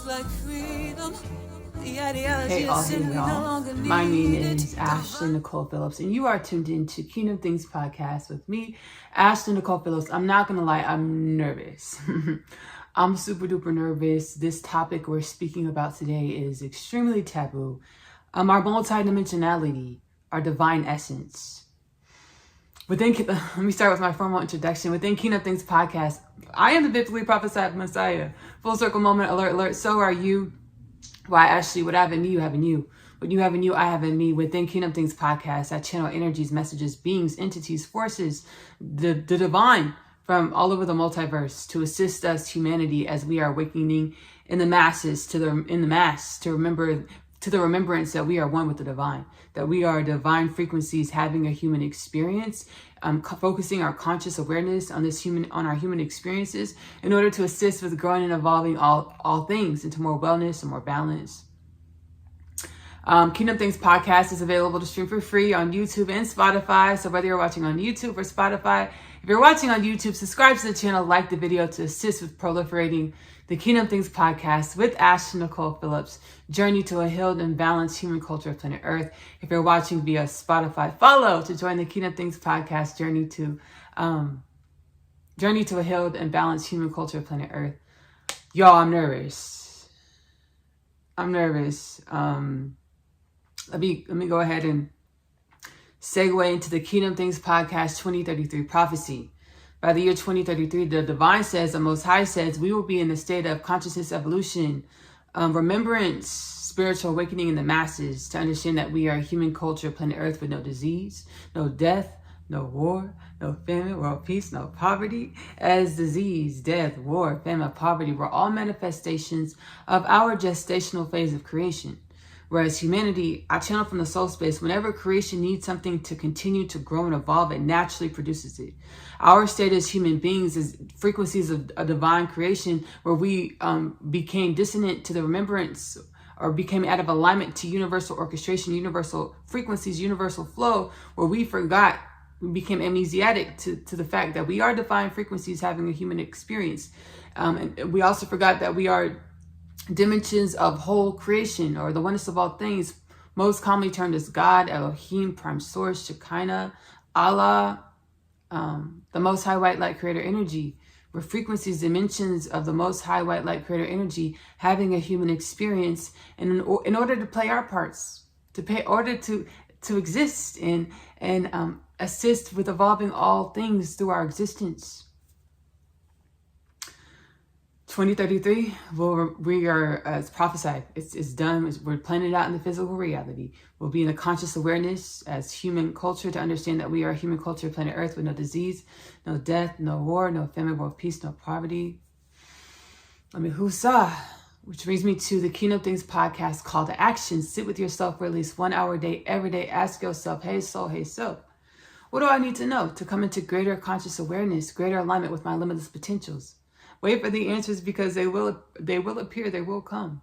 Hey all, hey y'all. My name is Ashley-Nicole Phillips, and you are tuned into Kingdom Things Podcast with me, Ashley-Nicole Phillips. I'm not gonna lie, I'm nervous. I'm super duper nervous. This topic we're speaking about today is extremely taboo. Our multidimensionality, our divine essence. Let me start with my formal introduction. Within Kingdom Things Podcast, I am the biblically prophesied Messiah. Full circle moment, alert, alert. So are you. Why, Ashley, what I have in me, you have in you. What you have in you, I have in me. Within Kingdom Things Podcast, I channel energies, messages, beings, entities, forces, the divine from all over the multiverse to assist us, humanity, as we are awakening in the masses, to remember, to the remembrance that we are one with the divine, that we are divine frequencies having a human experience, focusing our conscious awareness on our human experiences in order to assist with growing and evolving all things into more wellness and more balance. Kingdom Things Podcast is available to stream for free on YouTube and Spotify. So whether you're watching on YouTube or Spotify, if you're watching on YouTube, subscribe to the channel, like the video to assist with proliferating the Kingdom Things Podcast with Ashley-Nicole Phillips, journey to a healed and balanced human culture of planet Earth. If you're watching via Spotify, follow to join the Kingdom Things Podcast journey to a healed and balanced human culture of planet Earth. Y'all, I'm nervous. Let me go ahead and segue into the Kingdom Things Podcast 2033 prophecy. By the year 2033, the divine says, the Most High says, we will be in the state of consciousness evolution, remembrance, spiritual awakening in the masses to understand that we are a human culture, planet Earth, with no disease, no death, no war, no famine, world peace, no poverty. As disease, death, war, famine, poverty were all manifestations of our gestational phase of creation. Whereas humanity, I channel from the soul space, whenever creation needs something to continue to grow and evolve, it naturally produces it. Our state as human beings is frequencies of a divine creation where we became dissonant to the remembrance or became out of alignment to universal orchestration, universal frequencies, universal flow, where we became amnesiac to the fact that we are divine frequencies having a human experience. And we also forgot that we are dimensions of whole creation, or the oneness of all things, most commonly termed as God, Elohim, Prime Source, Shekinah, Allah, the Most High White Light Creator Energy. We're frequencies, dimensions of the Most High White Light Creator Energy having a human experience, and in order to play our parts, to exist and assist with evolving all things through our existence. 2033, we are, as prophesied, it's done. We're planning it out in the physical reality. We'll be in a conscious awareness as human culture to understand that we are a human culture, planet Earth, with no disease, no death, no war, no famine, world peace, no poverty. Which brings me to the Kingdom Things Podcast call to action. Sit with yourself for at least 1 hour a day, every day. Ask yourself, hey soul, what do I need to know to come into greater conscious awareness, greater alignment with my limitless potentials? Wait for the answers, because they will appear, they will come.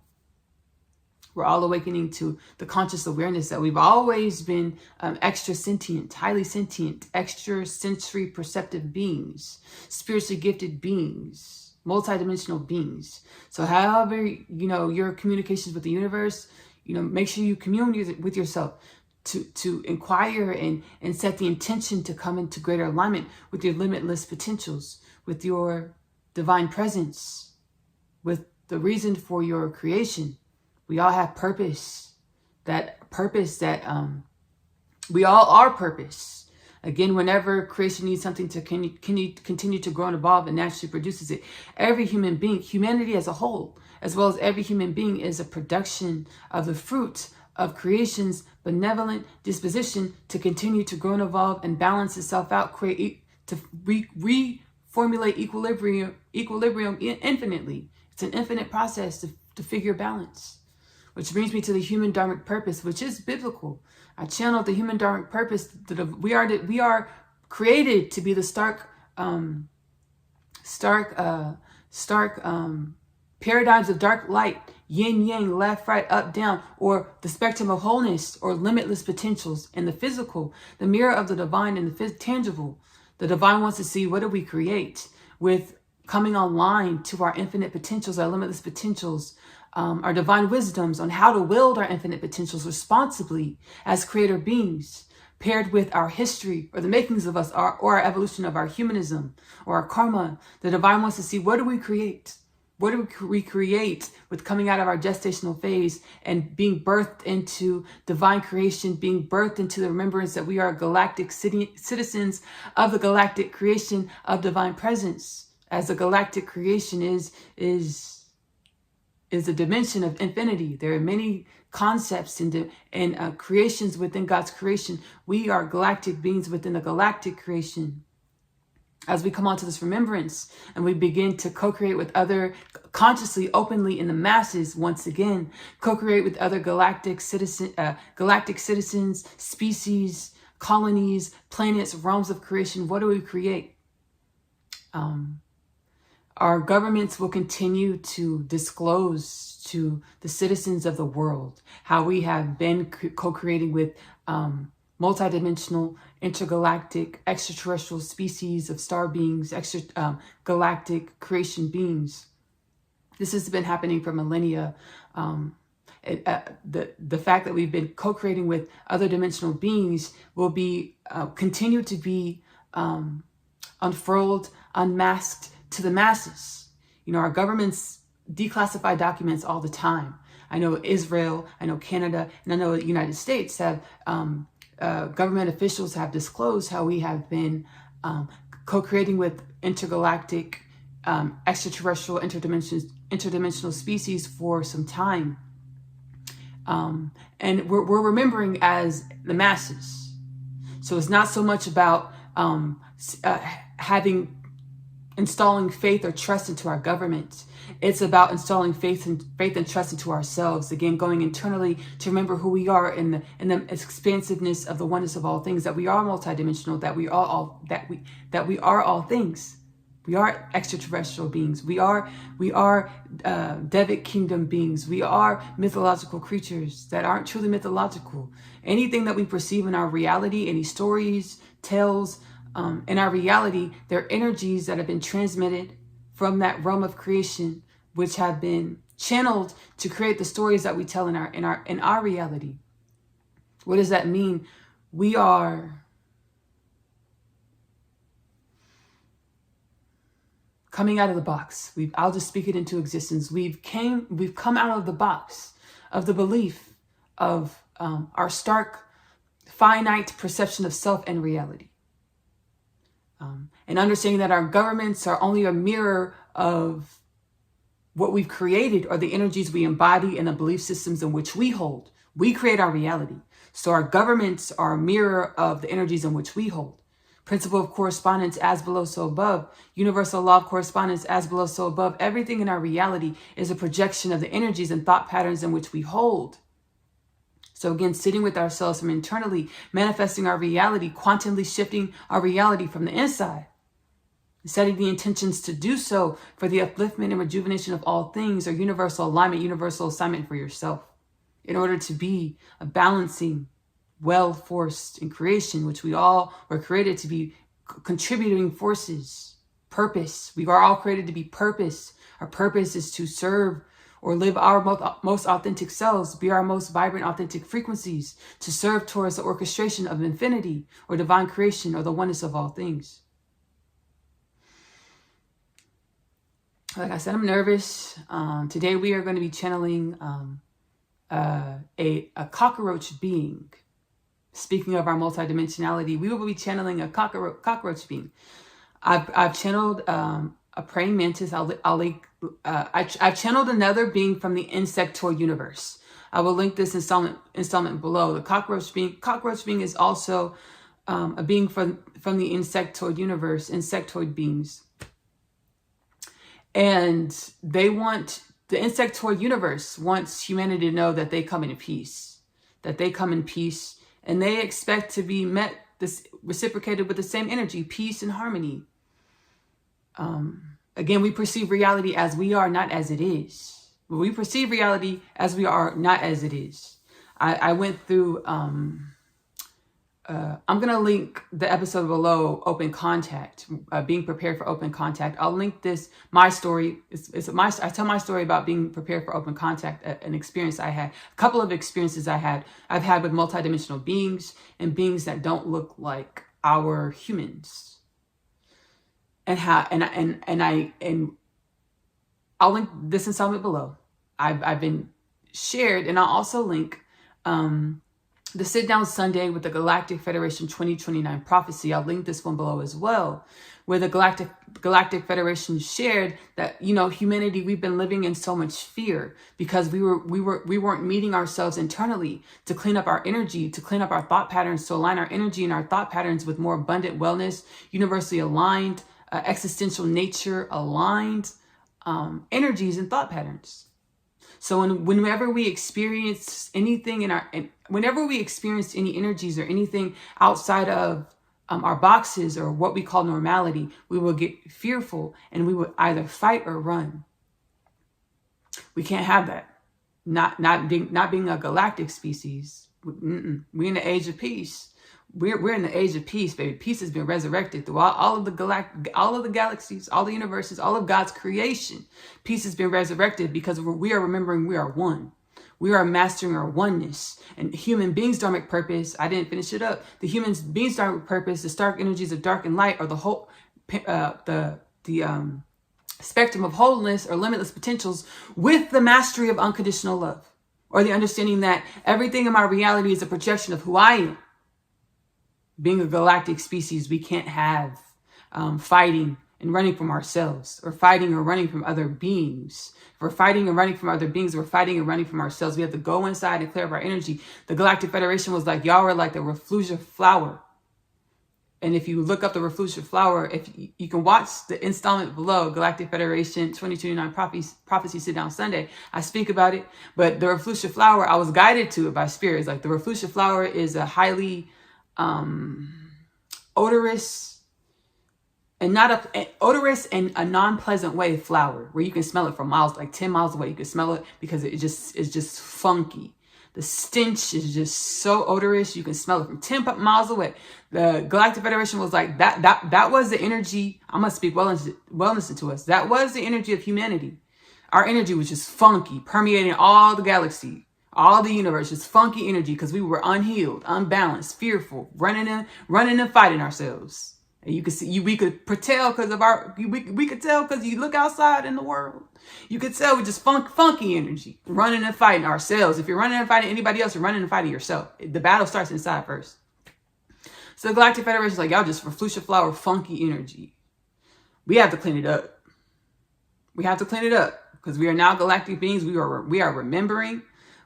We're all awakening to the conscious awareness that we've always been extra sentient, highly sentient, extra sensory perceptive beings, spiritually gifted beings, multidimensional beings. So however, your communications with the universe, make sure you commune with yourself to inquire and set the intention to come into greater alignment with your limitless potentials, with your divine presence, with the reason for your creation. We all have purpose. That we all are purpose. Again, whenever creation needs something to continue to grow and evolve, it naturally produces it. Every human being, humanity as a whole, as well as every human being, is a production of the fruit of creation's benevolent disposition to continue to grow and evolve and balance itself out, formulate equilibrium infinitely. It's an infinite process to figure balance. Which brings me to the human dharmic purpose, which is biblical. I channeled the human dharmic purpose. We are created to be the stark paradigms of dark light, yin yang, left, right, up, down, or the spectrum of wholeness or limitless potentials in the physical, the mirror of the divine and the tangible. The divine wants to see, what do we create with coming online to our infinite potentials, our limitless potentials, our divine wisdoms on how to wield our infinite potentials responsibly as creator beings, paired with our history or the makings of us, or our evolution of our humanism or our karma. The divine wants to see, what do we create? What do we create with coming out of our gestational phase and being birthed into divine creation, being birthed into the remembrance that we are galactic citizens of the galactic creation of divine presence, as the galactic creation is a dimension of infinity. There are many concepts and creations within God's creation. We are galactic beings within the galactic creation. As we come onto this remembrance and we begin to co-create with other, consciously, openly in the masses, once again, co-create with other galactic citizens, species, colonies, planets, realms of creation, what do we create? Our governments will continue to disclose to the citizens of the world how we have been co-creating with multidimensional, intergalactic, extraterrestrial species of star beings, galactic creation beings. This has been happening for millennia. The fact that we've been co-creating with other dimensional beings will be continue to be unfurled, unmasked to the masses. You know, our governments declassify documents all the time. I know Israel, I know Canada, and I know the United States have government officials have disclosed how we have been co-creating with intergalactic, extraterrestrial, interdimensional species for some time. And we're remembering as the masses. So it's not so much about installing faith or trust into our government. It's about installing faith and trust into ourselves. Again, going internally to remember who we are in the expansiveness of the oneness of all things. That we are multidimensional. That we are all things. We are extraterrestrial beings. We are Devic kingdom beings. We are mythological creatures that aren't truly mythological. Anything that we perceive in our reality, any stories, tales, in our reality, they're energies that have been transmitted from that realm of creation, which have been channeled to create the stories that we tell in our reality. What does that mean? We are coming out of the box. I'll just speak it into existence. We've come out of the box of the belief of our stark, finite perception of self and reality. And understanding that our governments are only a mirror of what we've created, or the energies we embody and the belief systems in which we hold. We create our reality. So our governments are a mirror of the energies in which we hold. Principle of correspondence, as below, so above. Universal law of correspondence, as below, so above. Everything in our reality is a projection of the energies and thought patterns in which we hold. So again, sitting with ourselves from internally, manifesting our reality, quantumly shifting our reality from the inside, setting the intentions to do so for the upliftment and rejuvenation of all things, or universal alignment, universal assignment for yourself, in order to be a balancing, well-forced in creation, which we all were created to be contributing forces, purpose. We are all created to be purpose. Our purpose is to serve or live our most authentic selves, be our most vibrant, authentic frequencies, to serve towards the orchestration of infinity or divine creation or the oneness of all things. Like I said, I'm nervous. Today we are going to be channeling a cockroach being. Speaking of our multidimensionality, we will be channeling a cockroach being. I've channeled a praying mantis. I'll link. I've channeled another being from the Insectoid universe. I will link this installment below. The cockroach being is also a being from the Insectoid universe. Insectoid beings, and the Insectoid universe wants humanity to know that they come in peace. That they come in peace, and they expect to be reciprocated with the same energy, peace and harmony. Again, we perceive reality as we are, not as it is. We perceive reality as we are, not as it is. I went through I'm going to link the episode below, Open Contact, being prepared for open contact. I'll link this, my story. I tell my story about being prepared for open contact, an experience I had, a couple of experiences I've had with multidimensional beings and beings that don't look like our humans. And I'll link this installment below. I've been shared, and I'll also link, the Sit Down Sunday with the Galactic Federation 2029 Prophecy. I'll link this one below as well, where the Galactic Federation shared that, humanity, we've been living in so much fear because we weren't meeting ourselves internally to clean up our energy, to clean up our thought patterns, to align our energy and our thought patterns with more abundant wellness, universally aligned, existential nature aligned energies and thought patterns. So whenever we experience anything whenever we experience any energies or anything outside of our boxes or what we call normality, we will get fearful and we will either fight or run. We can't have that. Not being a galactic species. We're in the age of peace. We're in the age of peace, baby. Peace has been resurrected through all of the galaxies, all the universes, all of God's creation. Peace has been resurrected because we are remembering we are one. We are mastering our oneness. And human beings' dharmic purpose, I didn't finish it up. The human beings' dharmic purpose, the stark energies of dark and light, or the whole, the spectrum of wholeness or limitless potentials, with the mastery of unconditional love, or the understanding that everything in my reality is a projection of who I am. Being a galactic species, we can't have fighting and running from ourselves, or fighting or running from other beings. If we're fighting and running from other beings, we're fighting and running from ourselves. We have to go inside and clear up our energy. The Galactic Federation was like, y'all are like the Reflusia flower. And if you look up the Reflusia flower, if you can watch the installment below, Galactic Federation 2029 Prophecy Sit Down Sunday, I speak about it. But the Reflusia flower, I was guided to it by spirits. Like, the Reflusia flower is a highly odorous and odorous and a non-pleasant way flower, where you can smell it from miles, like 10 miles away. You can smell it because it's just funky. The stench is just so odorous. You can smell it from 10 miles away. The Galactic Federation was like, that was the energy. I'm going to speak wellness into us. That was the energy of humanity. Our energy was just funky, permeating all the galaxy, all the universe, just funky energy, because we were unhealed, unbalanced, fearful, running and fighting ourselves. And you could see, we could tell because of we could tell because you look outside in the world. You could tell we just funky energy, running and fighting ourselves. If you're running and fighting anybody else, you're running and fighting yourself. The battle starts inside first. So the Galactic Federation is like, y'all just Reflusia flower funky energy. We have to clean it up. We have to clean it up because we are now galactic beings. We are remembering.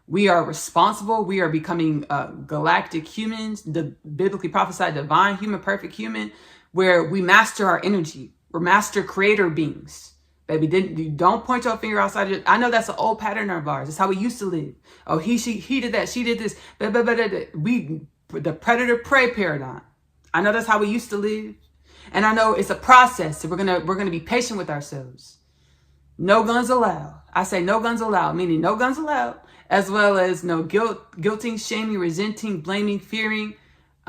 We are responsible. We are becoming galactic humans, the biblically prophesied divine human, perfect human, where we master our energy. We're master creator beings. Baby, you don't point your finger outside. I know that's an old pattern of ours. It's how we used to live. Oh, he did that. She did this. The predator-prey paradigm. I know that's how we used to live. And I know it's a process. So we're gonna be patient with ourselves. No guns allowed. I say no guns allowed, meaning no guns allowed, as well as no guilting, shaming, resenting, blaming, fearing,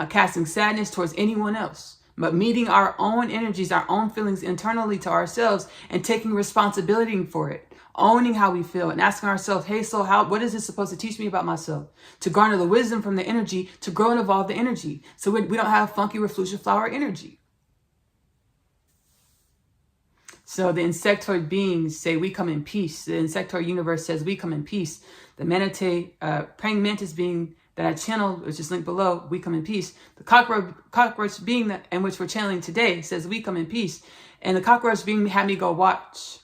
casting sadness towards anyone else. But meeting our own energies, our own feelings internally to ourselves, and taking responsibility for it, owning how we feel, and asking ourselves, hey, so what is this supposed to teach me about myself? To garner the wisdom from the energy, to grow and evolve the energy, so we don't have funky Reflusia flower energy. So the insectoid beings say we come in peace. The insectoid universe says we come in peace. The praying mantis being that I channeled, which is linked below, we come in peace. The cockroach being in which we're channeling today says we come in peace. And the cockroach being had me go watch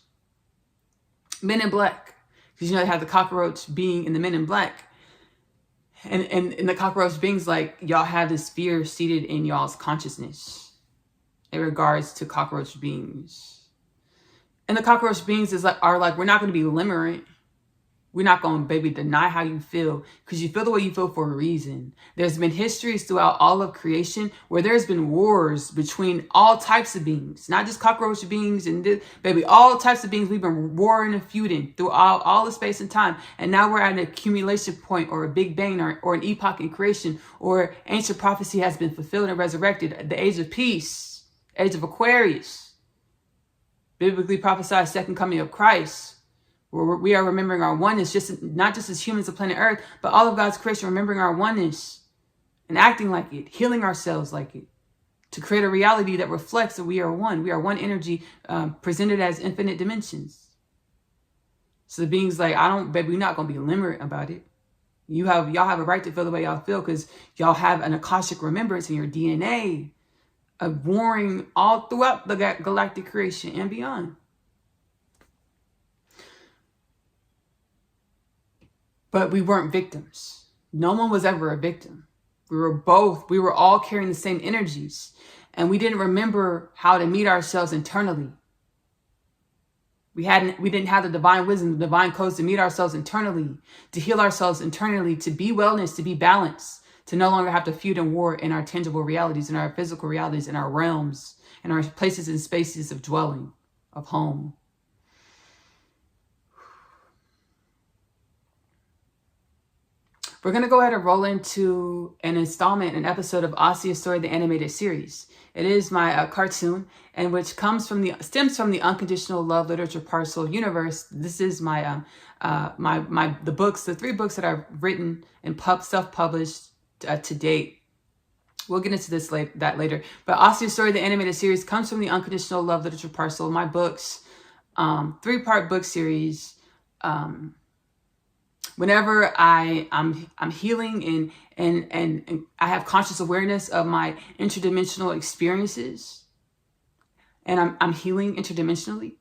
Men in Black. Because they have the cockroach being in the Men in Black. And the cockroach being's like, y'all have this fear seated in y'all's consciousness in regards to cockroach beings. And the cockroach beings are like, we're not going to be limerent. We're not going to, baby, deny how you feel, because you feel the way you feel for a reason. There's been histories throughout all of creation where there's been wars between all types of beings, not just cockroach beings and baby, all types of beings. We've been warring and feuding through all the space and time. And now we're at an accumulation point, or a big bang, or an epoch in creation, or ancient prophecy has been fulfilled and resurrected. The age of peace, age of Aquarius, biblically prophesied second coming of Christ. We are remembering our oneness, not just as humans of planet Earth, but all of God's creation, remembering our oneness and acting like it, healing ourselves like it, to create a reality that reflects that we are one. We are one energy, presented as infinite dimensions. So the beings like, baby, we're not going to be limerent about it. Y'all have a right to feel the way y'all feel, because y'all have an Akashic remembrance in your DNA of warring all throughout the galactic creation and beyond. But we weren't victims. No one was ever a victim. We were all carrying the same energies, and we didn't remember how to meet ourselves internally. We didn't have the divine wisdom, the divine codes to meet ourselves internally, to heal ourselves internally, to be wellness, to be balanced, to no longer have to feud and war in our tangible realities, in our physical realities, in our realms, in our places and spaces of dwelling, of home. We're going to go ahead and roll into an episode of Asia's Story, the animated series. It is my cartoon, and which stems from the Unconditional Love Literature Parcel universe. This is the books, the 3 books that I've written and self-published to date. We'll get into that later. But Asia's Story, the animated series, comes from the Unconditional Love Literature Parcel. My books, 3-part book series. Whenever I'm healing and I have conscious awareness of my interdimensional experiences, and I'm healing interdimensionally,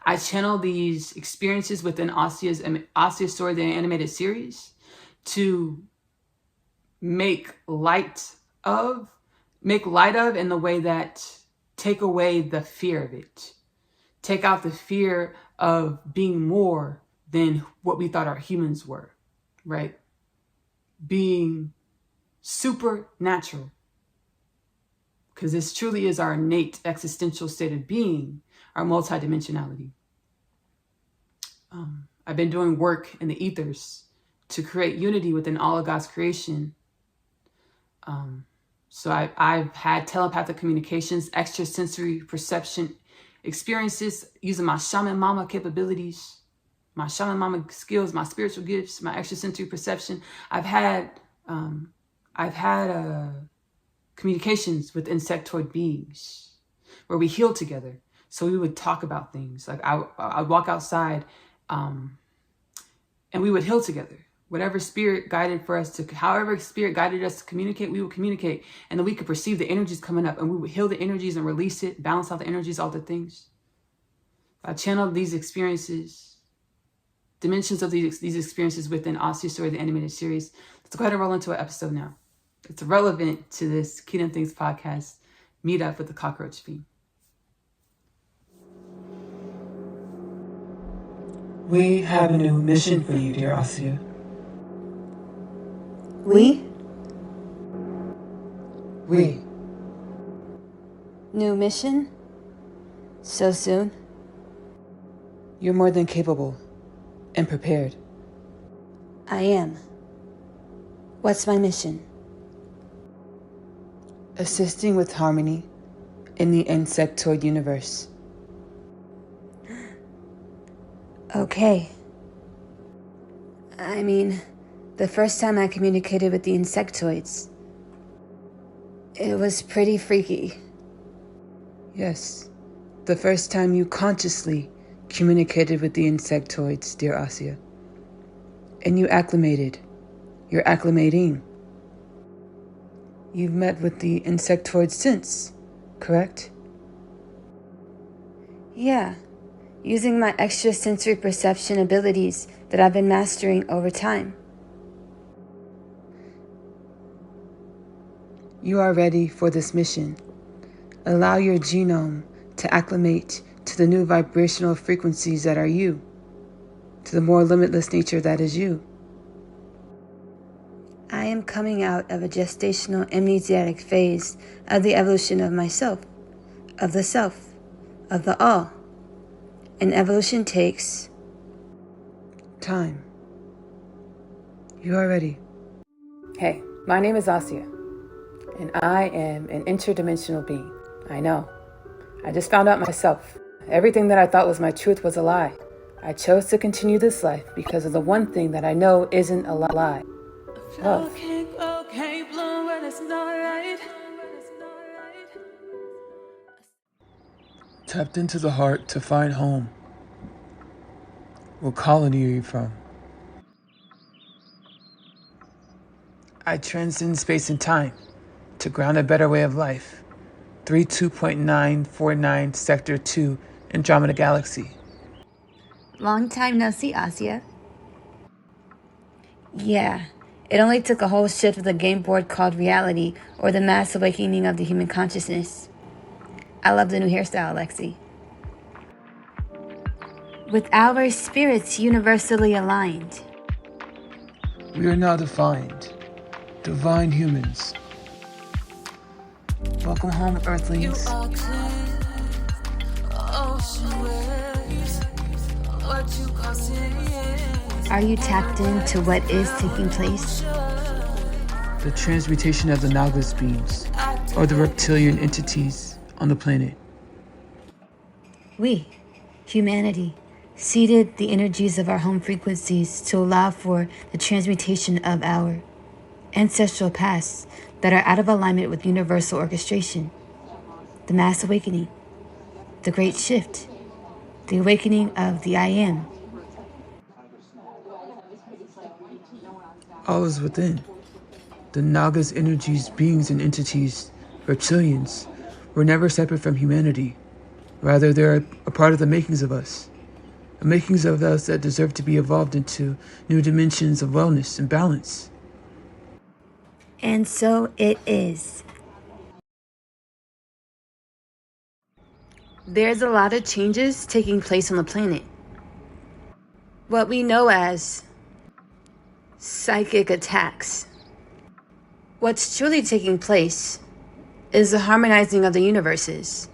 I channel these experiences within Asia's Story, the animated series, to make light of in the way that take away the fear of it, take out the fear of being more than what we thought our humans were, right? Being supernatural. Because this truly is our innate existential state of being, our multidimensionality. I've been doing work in the ethers to create unity within all of God's creation. So I've had telepathic communications, extrasensory perception experiences using my shaman mama capabilities, my shaman mama skills, my spiritual gifts, my extrasensory perception. I've had communications with insectoid beings where we healed together. So we would talk about things. Like I'd walk outside, and we would heal together. Whatever spirit guided for us to, however spirit guided us to communicate, we would communicate. And then we could perceive the energies coming up, and we would heal the energies and release it, balance out the energies, all the things. I channeled these experiences, dimensions of these experiences within Asia's Story, the animated series. Let's go ahead and roll into an episode now. It's relevant to this Kingdom Things podcast, Meet Up with the Cockroach Fiend. We have a new mission for you, dear Asia. We? New mission? So soon? You're more than capable and prepared. I am. What's my mission? Assisting with harmony in the Insectoid universe. Okay. I mean, the first time I communicated with the Insectoids, it was pretty freaky. Yes, the first time you consciously communicated with the Insectoids, dear Asia. And you acclimated. You're acclimating. You've met with the Insectoids since, correct? Yeah, using my extrasensory perception abilities that I've been mastering over time. You are ready for this mission. Allow your genome to acclimate to the new vibrational frequencies that are you, to the more limitless nature that is you. I am coming out of a gestational amnesiac phase of the evolution of myself, of the self, of the all. And evolution takes time. You are ready. Hey, my name is Asya, and I am an interdimensional being. I know. I just found out myself. Everything that I thought was my truth was a lie. I chose to continue this life because of the one thing that I know isn't a lie. Love. Tapped into the heart to find home. What colony are you from? I transcend space and time to ground a better way of life. 32.949 Sector 2, Andromeda Galaxy. long time no see, Asya. Yeah, it only took a whole shift of the game board called reality, or the mass awakening of the human consciousness. I love the new hairstyle, Alexi. With our spirits universally aligned. We are now defined. Divine humans. Welcome home, Earthlings. Are you tapped into what is taking place? The transmutation of the Nagas beings, or the reptilian entities on the planet. We, humanity, seeded the energies of our home frequencies to allow for the transmutation of our ancestral pasts that are out of alignment with universal orchestration, the mass awakening, the great shift, the awakening of the I Am. All is within. The Nagas, energies, beings, and entities, reptilians, were never separate from humanity. Rather, they are a part of the makings of us. The makings of us that deserve to be evolved into new dimensions of wellness and balance. And so it is. There's a lot of changes taking place on the planet. What we know as psychic attacks. What's truly taking place is the harmonizing of the universes.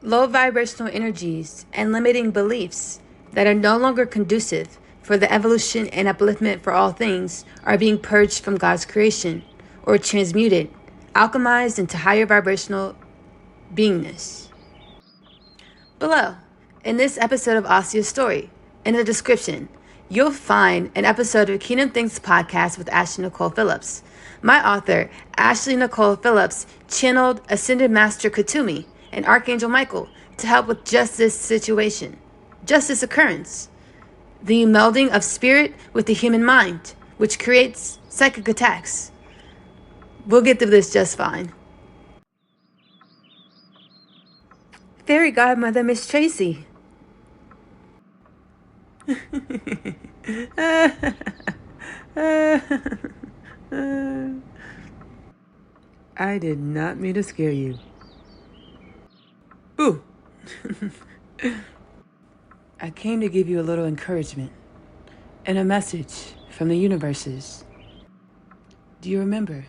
Low vibrational energies and limiting beliefs that are no longer conducive for the evolution and upliftment for all things are being purged from God's creation, or transmuted, alchemized into higher vibrational beingness. Below, in this episode of Asya's story, in the description, you'll find an episode of Kingdom Things podcast with Ashley-Nicole Phillips. My author, Ashley-Nicole Phillips, channeled Ascended Master Katumi and Archangel Michael to help with just this situation, just this occurrence. The melding of spirit with the human mind, which creates psychic attacks. We'll get through this just fine. Fairy godmother Miss Tracy. I did not mean to scare you. Boo! I came to give you a little encouragement and a message from the universes. Do you remember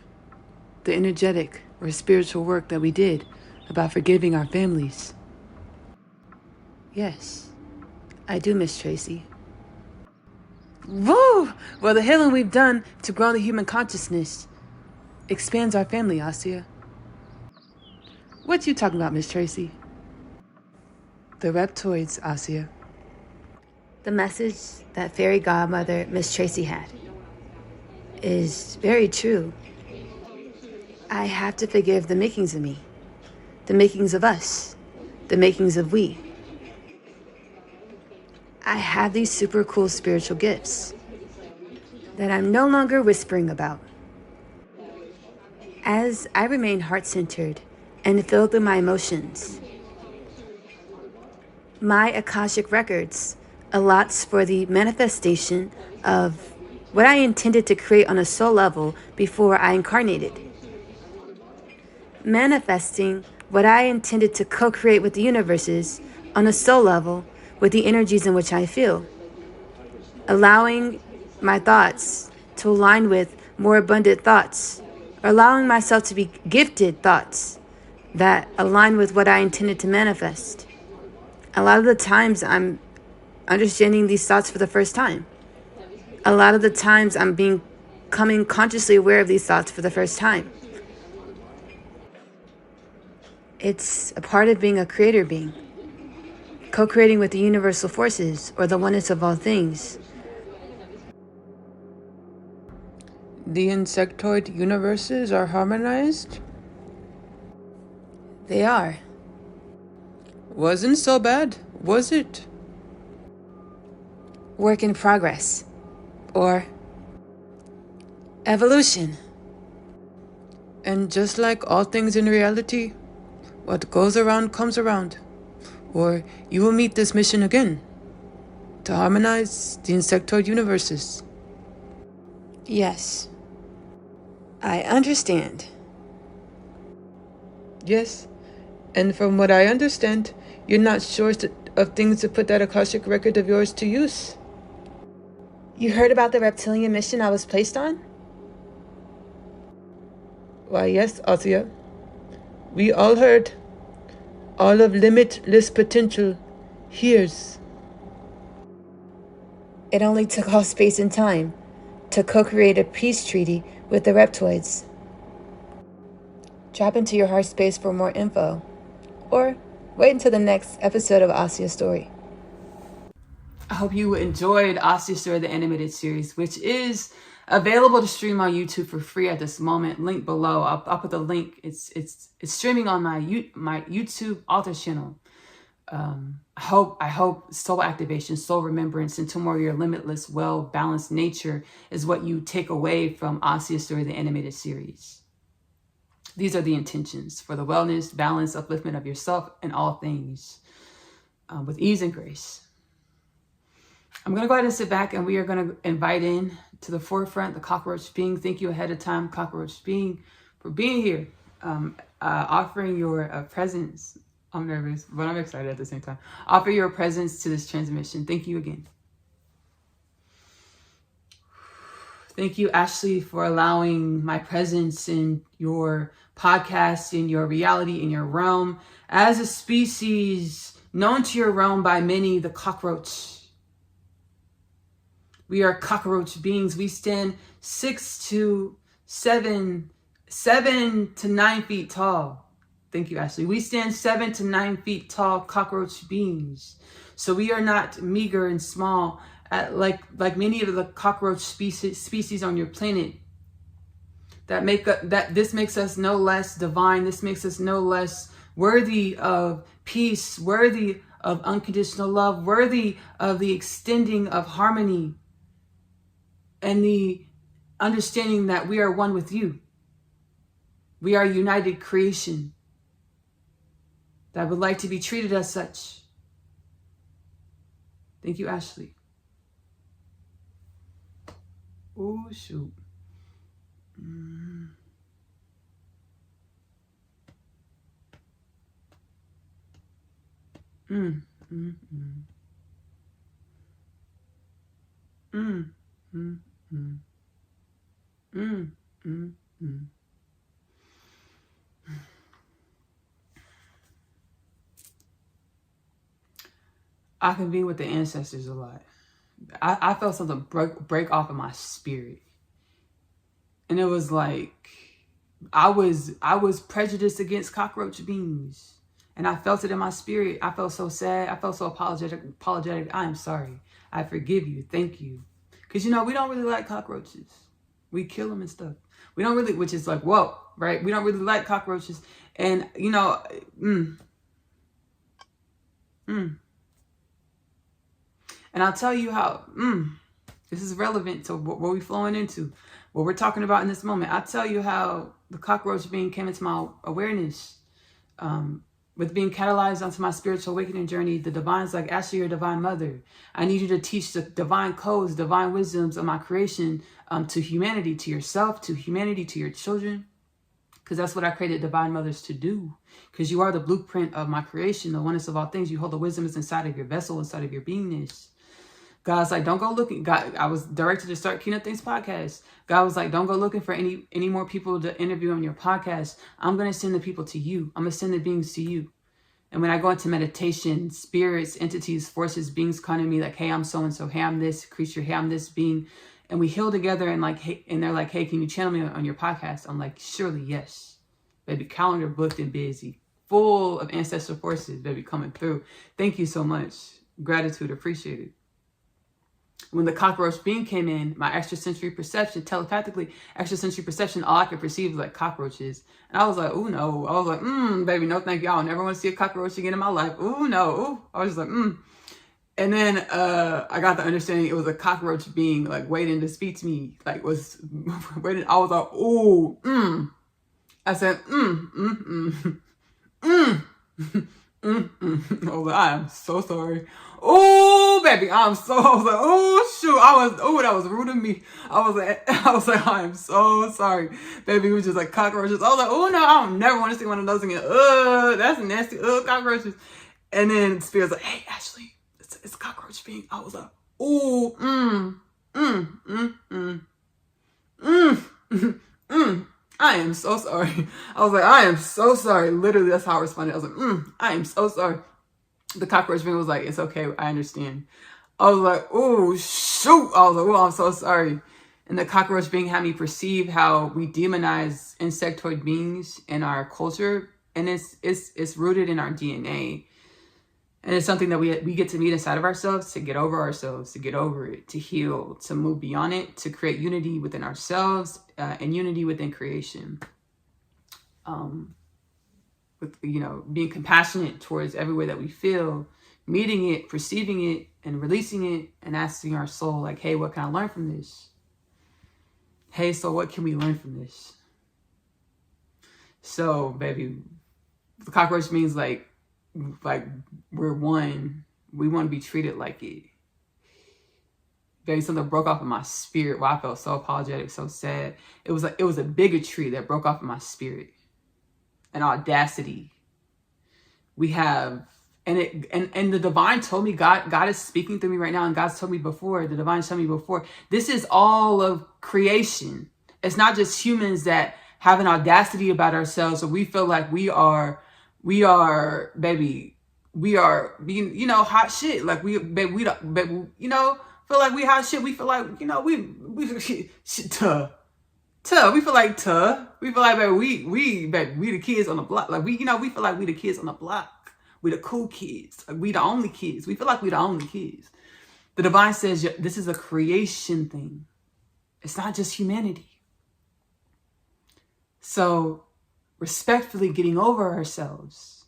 the energetic or spiritual work that we did about forgiving our families? Yes, I do, Miss Tracy. Woo! Well, the healing we've done to grow the human consciousness expands our family, Asya. What you talking about, Miss Tracy? The reptoids, Asya. The message that fairy godmother Miss Tracy had is very true. I have to forgive the makings of me, the makings of us, the makings of we. I have these super cool spiritual gifts that I'm no longer whispering about. As I remain heart-centered and filled with my emotions, my Akashic Records allots for the manifestation of what I intended to create on a soul level before I incarnated. Manifesting what I intended to co-create with the universes on a soul level with the energies in which I feel. allowing my thoughts to align with more abundant thoughts, or allowing myself to be gifted thoughts that align with what I intended to manifest. A lot of the times I'm understanding these thoughts for the first time. A lot of the times I'm becoming consciously aware of these thoughts for the first time. It's a part of being a creator being, co-creating with the universal forces or the oneness of all things. The Insectoid universes are harmonized? They are. Wasn't so bad, was it? Work in progress. Or evolution. And just like all things in reality, what goes around comes around. Or you will meet this mission again, to harmonize the Insectoid universes. Yes. I understand. Yes, and from what I understand, you're not short of things to put that Akashic record of yours to use. You heard about the reptilian mission I was placed on? Why, yes, Asia. We all heard. All of limitless potential hears. It only took all space and time to co-create a peace treaty with the reptoids. Drop into your heart space for more info, or wait until the next episode of Asia's story. I hope you enjoyed Asia's Story, the animated series, which is available to stream on YouTube for free at this moment. Link below. I'll put the link. It's streaming on my YouTube author channel. I hope soul activation, soul remembrance, and tomorrow your limitless, well-balanced nature is what you take away from Asia's Story, the animated series. These are the intentions for the wellness, balance, upliftment of yourself and all things with ease and grace. I'm going to go ahead and sit back, and we are going to invite in to the forefront the Cockroach being. Thank you ahead of time, Cockroach being, for being here, offering your presence. I'm nervous, but I'm excited at the same time. Offer your presence to this transmission. Thank you again. Thank you, Ashley, for allowing my presence in your podcast, in your reality, in your realm. As a species known to your realm by many, the cockroach. We are cockroach beings. We stand 7 to 9 feet tall. Thank you, Ashley. We stand 7 to 9 feet tall cockroach beings. So we are not meager and small, like many of the cockroach species on your planet. This makes us no less divine. This makes us no less worthy of peace, worthy of unconditional love, worthy of the extending of harmony, and the understanding that we are one with you. We are united creation that would like to be treated as such. Thank you, Ashley. Oh, shoot. I can be with the ancestors a lot. I felt something break off of my spirit. And it was like, I was prejudiced against cockroach beings. And I felt it in my spirit. I felt so sad. I felt so apologetic. I am sorry. I forgive you. Thank you. Because, we don't really like cockroaches. We kill them and stuff. We don't really, which is like, whoa, right? We don't really like cockroaches. And, And I'll tell you how, this is relevant to what we're flowing into, what we're talking about in this moment. I'll tell you how the cockroach being came into my awareness, with being catalyzed onto my spiritual awakening journey. The divine's like, Ashley, your divine mother. I need you to teach the divine codes, divine wisdoms of my creation to humanity, to yourself, to humanity, to your children. Because that's what I created divine mothers to do. Because you are the blueprint of my creation, the oneness of all things. You hold the wisdom is inside of your vessel, inside of your beingness. God's like, don't go looking. God, I was directed to start Kingdom Things podcast. God was like, don't go looking for any more people to interview on your podcast. I'm going to send the people to you. I'm going to send the beings to you. And when I go into meditation, spirits, entities, forces, beings come to me like, hey, I'm so-and-so. Hey, I'm this creature. Hey, I'm this being. And we heal together and like, hey, and they're like, hey, can you channel me on your podcast? I'm like, surely, yes. Baby, calendar booked and busy. Full of ancestral forces, baby, coming through. Thank you so much. Gratitude, appreciate it. When the cockroach being came in, my extrasensory perception, telepathically, extrasensory perception, all I could perceive was like cockroaches. And I was like, ooh, no. I was like, baby, no, thank you. I don't never want to see a cockroach again in my life. Ooh, no. Ooh. I was just like, And then I got the understanding it was a cockroach being like waiting to speak to me. Like was waiting. I was like, ooh, I said, I was like, I am so sorry. Oh, baby, I was like, oh, shoot. That was rude of me. I was like, I am so sorry. Baby, it was just like cockroaches. I was like, oh, no, I don't never want to see one of those again. That's nasty. Cockroaches. And then Spirit's like, hey, Ashley, it's a cockroach being. I was like, oh, I am so sorry. I was like, I am so sorry. Literally, that's how I responded. I was like, I am so sorry. The cockroach being was like, it's okay. I understand. I was like, oh, shoot. I was like, oh, I'm so sorry. And the cockroach being had me perceive how we demonize insectoid beings in our culture. And it's rooted in our DNA. And it's something that we get to meet inside of ourselves, to get over ourselves, to get over it, to heal, to move beyond it, to create unity within ourselves and unity within creation. With, being compassionate towards every way that we feel, meeting it, perceiving it, and releasing it, and asking our soul, like, hey, what can I learn from this? Hey, so what can we learn from this? So, baby, the cockroach means like we're one. We want to be treated like it. Baby, something broke off in my spirit where I felt so apologetic, so sad. It was a bigotry that broke off in my spirit. An audacity. We have, and the divine told me, God is speaking through me right now, and God's told me before, the divine told me before, this is all of creation. It's not just humans that have an audacity about ourselves, or we feel like we are being, hot shit. Like we don't, feel like we hot shit. We feel like, we feel like we feel like, baby, we the kids on the block. Like we feel like we the kids on the block. We the cool kids. Like we the only kids. We feel like we the only kids. The divine says this is a creation thing. It's not just humanity. So respectfully getting over ourselves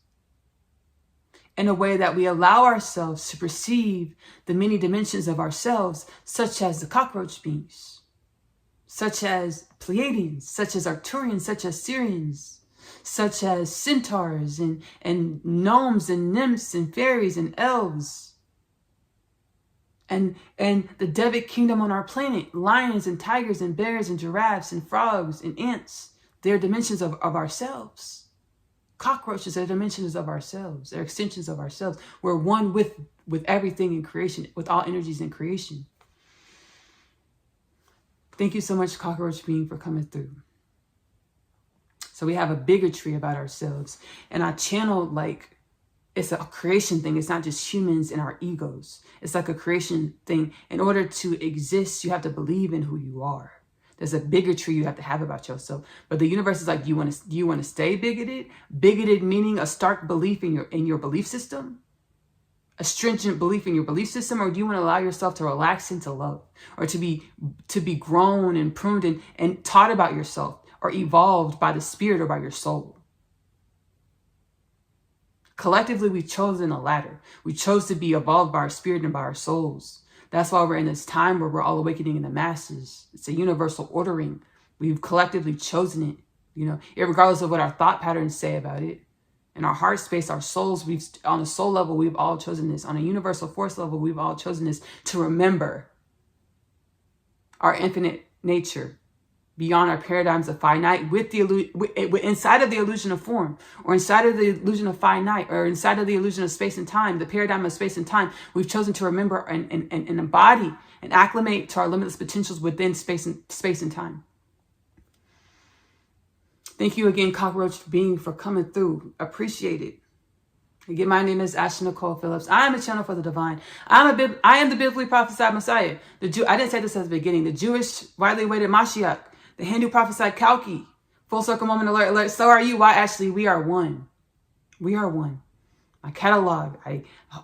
in a way that we allow ourselves to perceive the many dimensions of ourselves, such as the cockroach beings, such as Pleiadians, such as Arcturians, such as Syrians, such as centaurs and gnomes and nymphs and fairies and elves. And the Devic kingdom on our planet, lions and tigers and bears and giraffes and frogs and ants, they're dimensions of ourselves. Cockroaches are dimensions of ourselves. They're extensions of ourselves. We're one with everything in creation, with all energies in creation. Thank you so much, cockroach being, for coming through. So we have a bigotry about ourselves. And I channeled like it's a creation thing. It's not just humans and our egos. It's like a creation thing. In order to exist, you have to believe in who you are. There's a bigotry you have to have about yourself. But the universe is like, do you want to stay bigoted? Bigoted meaning a stark belief in your belief system? A stringent belief in your belief system? Or do you want to allow yourself to relax into love? Or to be grown and pruned and taught about yourself, or evolved by the spirit or by your soul? Collectively, we've chosen the latter. We chose to be evolved by our spirit and by our souls. That's why we're in this time where we're all awakening in the masses. It's a universal ordering. We've collectively chosen it, regardless of what our thought patterns say about it. In our heart space, our souls, on a soul level, we've all chosen this. On a universal force level, we've all chosen this, to remember our infinite nature beyond our paradigms of finite inside of the illusion of form, or inside of the illusion of finite, or inside of the illusion of space and time, the paradigm of space and time. We've chosen to remember and embody and acclimate to our limitless potentials within space and time. Thank you again, Cockroach, for coming through. Appreciate it. Again, my name is Ashley-Nicole Phillips. I am a channel for the divine. I am the biblically prophesied Messiah. I didn't say this at the beginning. The Jewish widely awaited Mashiach. The Hindu prophesied Kalki. Full circle moment alert. So are you. Why, Ashley? We are one. We are one. My catalog,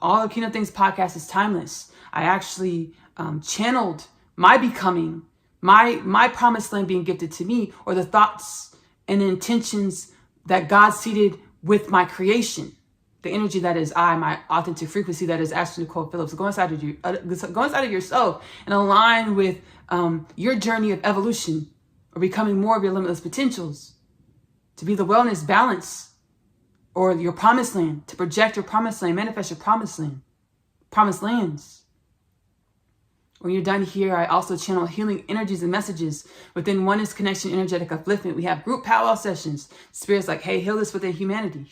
all the Kingdom Things podcast is timeless. I actually channeled my becoming, my promised land being gifted to me, or the thoughts and the intentions that God seated with my creation. The energy that is I, my authentic frequency that is Ashley-Nicole Phillips. Go inside of you, go inside of yourself and align with your journey of evolution, or becoming more of your limitless potentials, to be the wellness balance, or your promised land, to project your promised land, manifest your promised lands. When you're done here, I also channel healing energies and messages within Oneness Connection Energetic Upliftment. We have group powwow sessions. Spirits like, hey, heal this within humanity.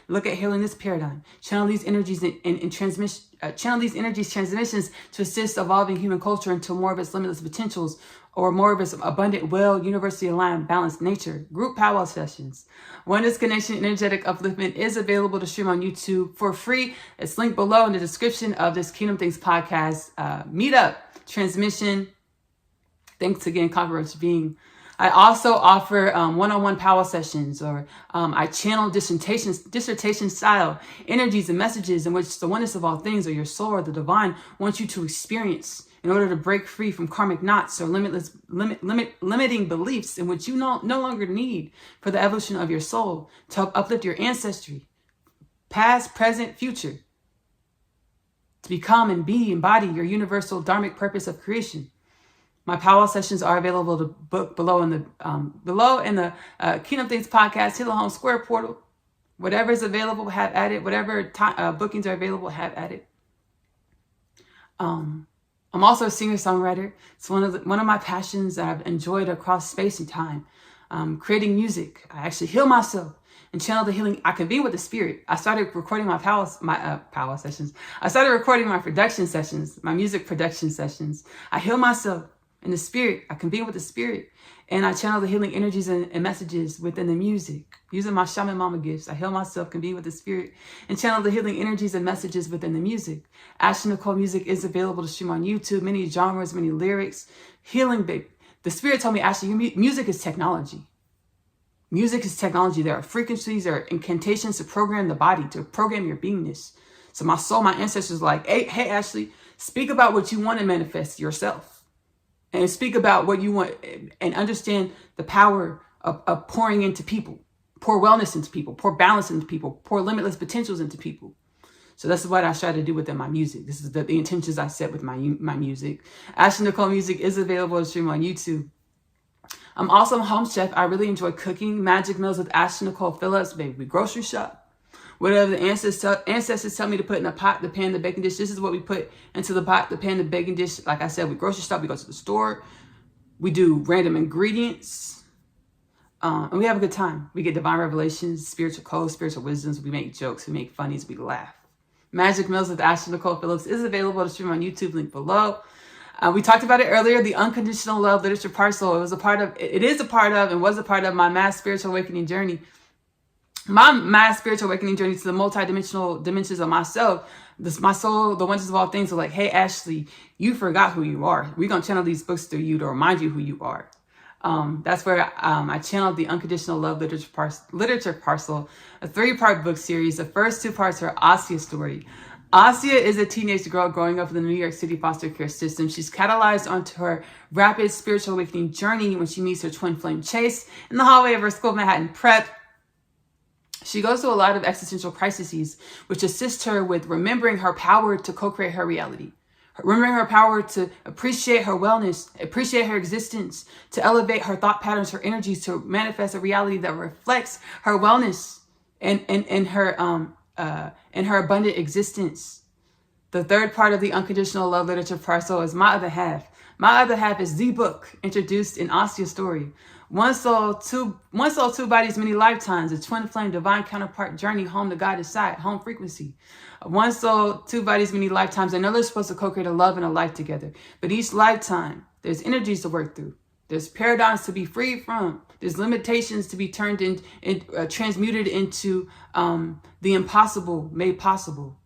Look at healing this paradigm. Channel these energies transmissions to assist evolving human culture into more of its limitless potentials, or more of its abundant, universally aligned, balanced nature. Group powwow sessions. Oneness Connection Energetic Upliftment is available to stream on YouTube for free. It's linked below in the description of this Kingdom Things podcast meetup transmission. Thanks again, Cockroach Being. I also offer one-on-one powwow sessions, or I channel dissertation style energies and messages in which the oneness of all things, or your soul, or the divine, wants you to experience in order to break free from karmic knots or limiting beliefs in which you no longer need for the evolution of your soul, to help uplift your ancestry, past, present, future, to become and embody your universal dharmic purpose of creation. My powwow sessions are available to book below in the Kingdom Things podcast Healer Home Square portal. Whatever is available, have at it. Whatever bookings are available, have at it. I'm also a singer-songwriter. It's one of my passions that I've enjoyed across space and time. Creating music. I actually heal myself and channel the healing. I convene with the spirit. I started recording my powwow sessions. I started recording my production sessions, my music production sessions. I heal myself in the spirit. I convene with the spirit, and I channel the healing energies and messages within the music. Using my shaman mama gifts, I heal myself, convene with the spirit, and channel the healing energies and messages within the music. Ashley-Nicole music is available to stream on YouTube. Many genres, many lyrics. Healing, baby. The spirit told me, Ashley, music is technology. Music is technology. There are frequencies, there are incantations to program the body, to program your beingness. So my soul, my ancestors were like, hey, Ashley, speak about what you want to manifest yourself. And speak about what you want, and understand the power of pouring into people. Pour wellness into people. Pour balance into people. Pour limitless potentials into people. So that's what I try to do within my music. This is the intentions I set with my music. Ashley-Nicole music is available to stream on YouTube. I'm also a home chef. I really enjoy cooking. Magic meals with Ashley-Nicole Phillips. Baby, we grocery shop. Whatever the ancestors tell me to put in the pot, the pan, the baking dish, this is what we put into the pot, the pan, the baking dish. Like I said, we grocery shop. We go to the store. We do random ingredients. And we have a good time. We get divine revelations, spiritual codes, spiritual wisdoms. We make jokes. We make funnies. We laugh. Magic Meals with Ashley-Nicole Phillips is available to stream on YouTube, link below. We talked about it earlier, the Unconditional Love Literature Parcel. It is a part of my mass spiritual awakening journey. My mass spiritual awakening journey to the multidimensional dimensions of myself. My soul, the oneness of all things, are like, hey, Ashley, you forgot who you are. We're going to channel these books through you to remind you who you are. That's where I channeled the Unconditional Love Literature Parcel, a 3-part book series. The first 2 parts are Asia's story. Asia is a teenage girl growing up in the New York City foster care system. She's catalyzed onto her rapid spiritual awakening journey when she meets her twin flame Chase in the hallway of her school of Manhattan prep. She goes through a lot of existential crises, which assist her with remembering her power to co-create her reality. Remembering her power to appreciate her wellness, appreciate her existence, to elevate her thought patterns, her energies, to manifest a reality that reflects her wellness and her abundant existence. The third part of the Unconditional Love Literature Parcel is my other half, My Other Half is the book introduced in Asia's story. One soul, two bodies, many lifetimes. A twin flame, divine counterpart, journey home to God side, home frequency. One soul, two bodies, many lifetimes. I know they're supposed to co-create a love and a life together. But each lifetime, there's energies to work through. There's paradigms to be freed from. There's limitations to be turned transmuted into the impossible made possible.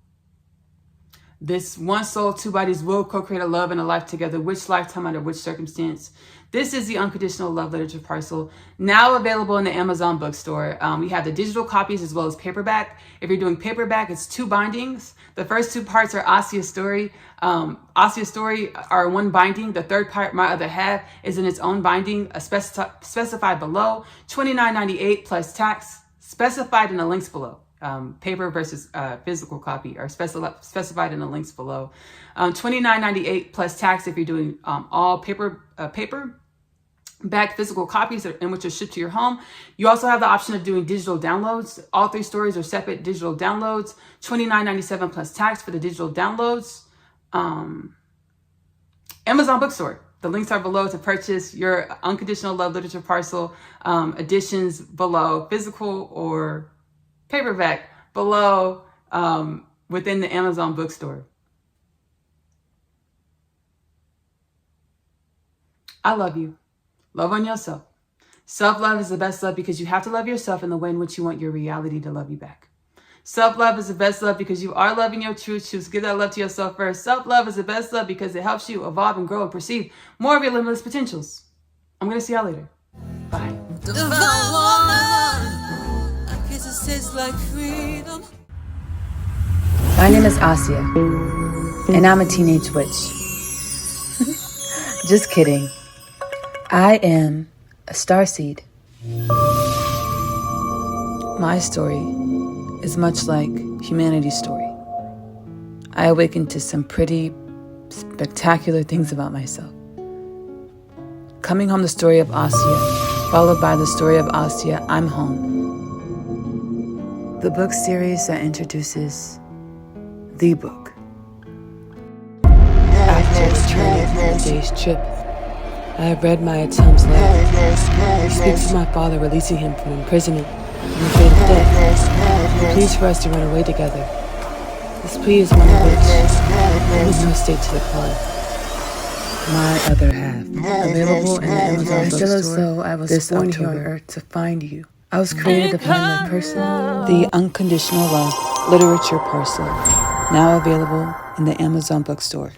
This one soul, two bodies will co-create a love and a life together. Which lifetime, under which circumstance? This is the Unconditional Love Literature Parcel, now available in the Amazon bookstore. We have the digital copies as well as paperback. If you're doing paperback, it's 2 bindings. The first 2 parts are Asia's story. Asia's story are one binding. The third part, My Other Half, is in its own binding, specified below. $29.98 plus tax, specified in the links below. Paper versus physical copy are specified in the links below. $29.98 plus tax if you're doing all paper back physical copies in which are shipped to your home. You also have the option of doing digital downloads. All 3 stories are separate digital downloads. $29.97 plus tax for the digital downloads. Amazon bookstore. The links are below to purchase your Unconditional Love Literature Parcel editions below, physical or paperback below within the Amazon bookstore. I love you. Love on yourself. Self-love is the best love because you have to love yourself in the way in which you want your reality to love you back. Self-love is the best love because you are loving your truth. Choose to give that love to yourself first. Self-love is the best love because it helps you evolve and grow and perceive more of your limitless potentials. I'm going to see y'all later. Bye. My name is Asia, and I'm a teenage witch. Just kidding. I am a starseed. My story is much like humanity's story. I awakened to some pretty spectacular things about myself. Coming home, the story of Asia, followed by the story of Asia, I'm home. The book series that introduces the book. After returning from a day's trip, I have read my Tom's letter. He speaks of my father releasing him from imprisonment and the fate of death. He pleads for us to run away together. This plea is one of which I must no state to decline. My Other Half, available in the Amazon bookstore. I feel as though I was born here on Earth to find you. I was created to find my person. The Unconditional Love Literature Parcel, now available in the Amazon bookstore.